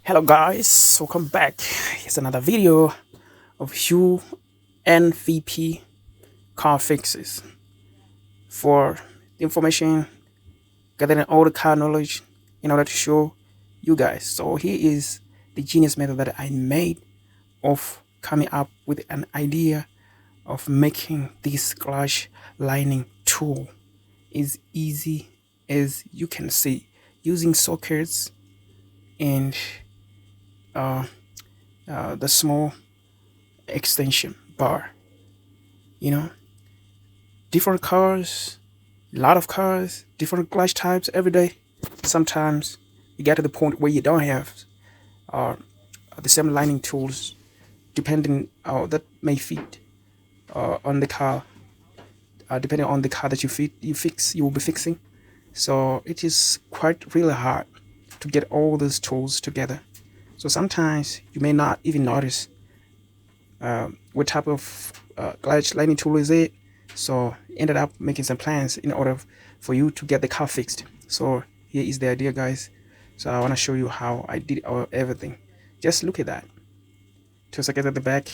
Hello guys, welcome back. Here's another video of UNVP car fixes for information, gathering all the car knowledge in order to show you guys. So here is the genius method that I made of coming up with an idea of making this clutch lining tool as easy as you can see, using sockets and the small extension bar. You know, different cars, a lot of cars, different clutch types every day. Sometimes you get to the point where you don't have uh, the same lining tools, depending that may fit on the car, depending on the car that you will be fixing. So it is quite really hard to get all those tools together. So sometimes you may not even notice what type of clutch lining tool is it. So ended up making some plans in order for you to get the car fixed. So here is the idea, guys. So I want to show you how I did everything. Just look at that. To secure at the back,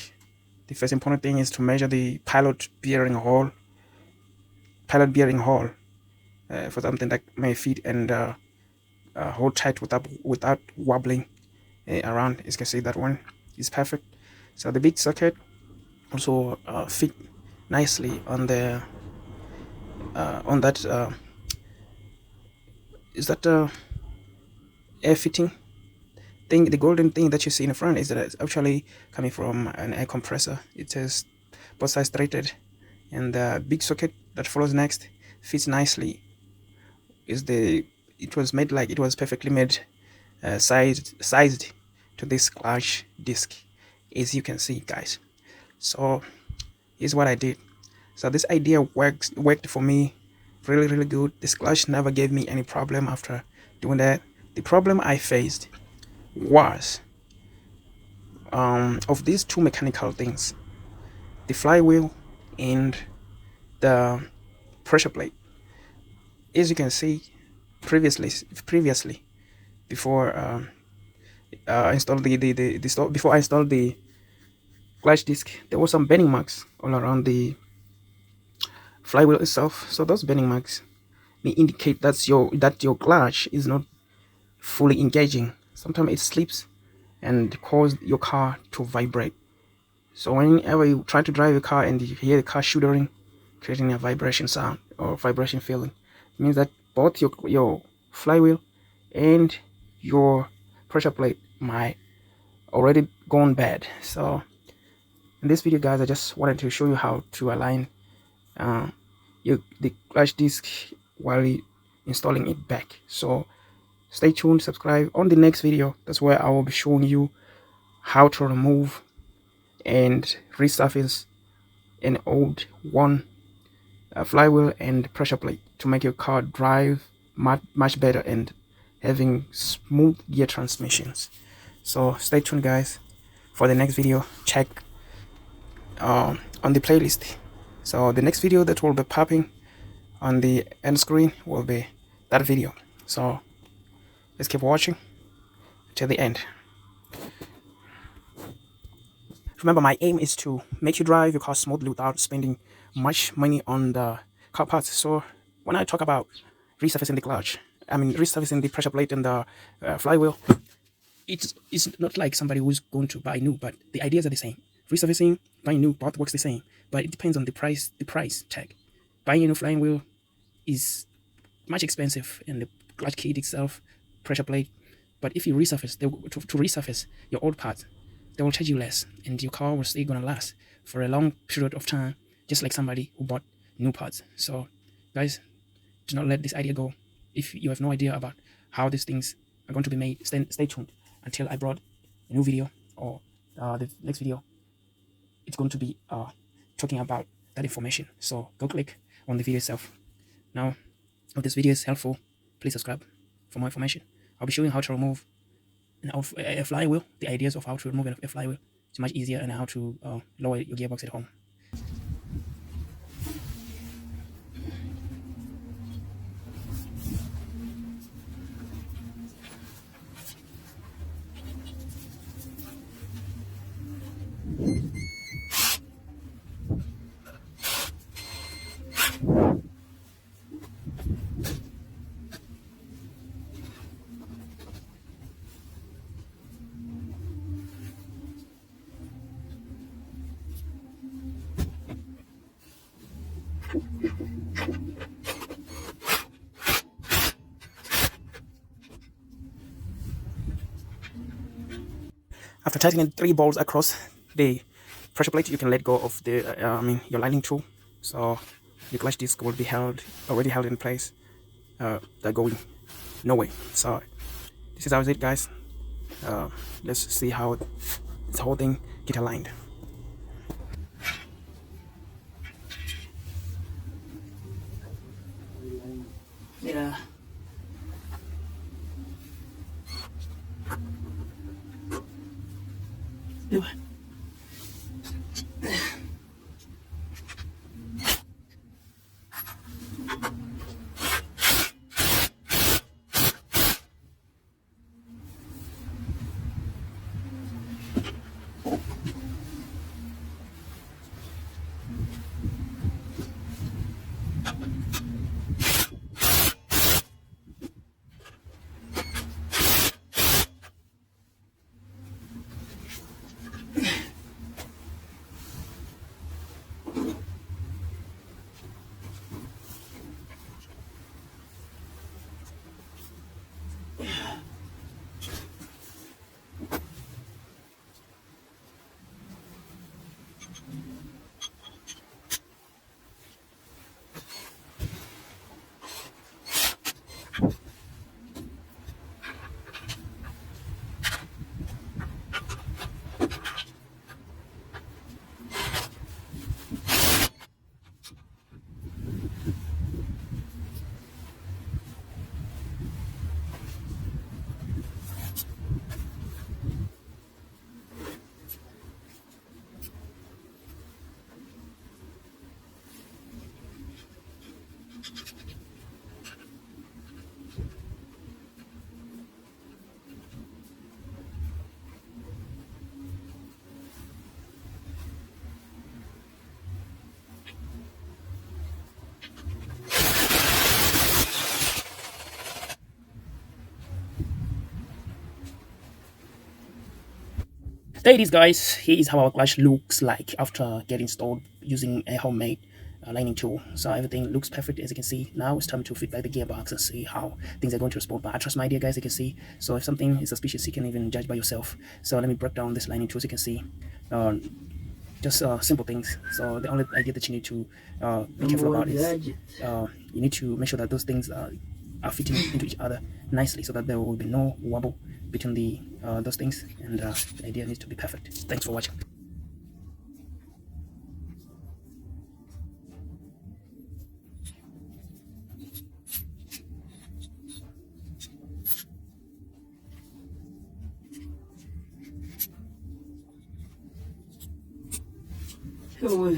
the first important thing is to measure the pilot bearing hole. For something that may fit and hold tight without wobbling around. As you can see, that one is perfect. So the big socket also fit nicely on the on that is that air fitting thing. The golden thing that you see in the front is that it's actually coming from an air compressor. It is both sides threaded, and the big socket that follows next fits nicely. It was made like it was perfectly made, sized to this clutch disc, as you can see, guys. So here's what I did. So this idea worked for me really good. This clutch never gave me any problem after doing that. The problem I faced was of these two mechanical things, the flywheel and the pressure plate. As you can see, previously before I installed before I installed the clutch disc, there were some bending marks all around the flywheel itself. So those bending marks may indicate that your clutch is not fully engaging. Sometimes it slips and cause your car to vibrate. So whenever you try to drive your car and you hear the car shuddering, creating a vibration sound or vibration feeling, it means that both your flywheel and your pressure plate might already gone bad. So in this video, guys, I just wanted to show you how to align uh, the clutch disc while installing it back. So stay tuned, subscribe. On the next video, that's where I will be showing you how to remove and resurface an old one flywheel and pressure plate to make your car drive much better and having smooth gear transmissions. So stay tuned, guys, for the next video. Check on the playlist. So the next video that will be popping on the end screen will be that video. So let's keep watching till the end. Remember, my aim is to make you drive your car smoothly without spending much money on the car parts. So when I talk about resurfacing the clutch, I mean resurfacing the pressure plate and the flywheel, it's not like somebody who's going to buy new, but the ideas are the same. Resurfacing, buying new, both works the same, but it depends on the price tag. Buying a new flywheel is much expensive, and the clutch kit itself, pressure plate. But if you resurface, to resurface your old parts, they will charge you less, and your car will still gonna last for a long period of time, just like somebody who bought new parts. So, guys, do not let this idea go. If you have no idea about how these things are going to be made, stay tuned until I brought a new video, or the next video. It's going to be talking about that information. So go click on the video itself. Now, if this video is helpful, please subscribe for more information. I'll be showing how to remove a flywheel, the ideas of how to remove a flywheel. It's much easier, and how to lower your gearbox at home. After tightening 3 bolts across the pressure plate, you can let go of the your lightning tool. So your clutch disc will be already held in place. They're going nowhere. So this is how it, guys. Let's see how this whole thing get aligned. Yeah. Do it. There it is, guys. Here is how our clutch looks like after getting installed using a homemade lining tool. So everything looks perfect, as you can see. Now it's time to fit back the gearbox and see how things are going to respond. But I trust my idea, guys. You can see. So if something is suspicious, you can even judge by yourself. So let me break down this lining tool. As you can see, just simple things. So the only idea that you need to be careful about is you need to make sure that those things are fitting into each other nicely, so that there will be no wobble between the those things, and the idea needs to be perfect. Thanks for watching. Oh.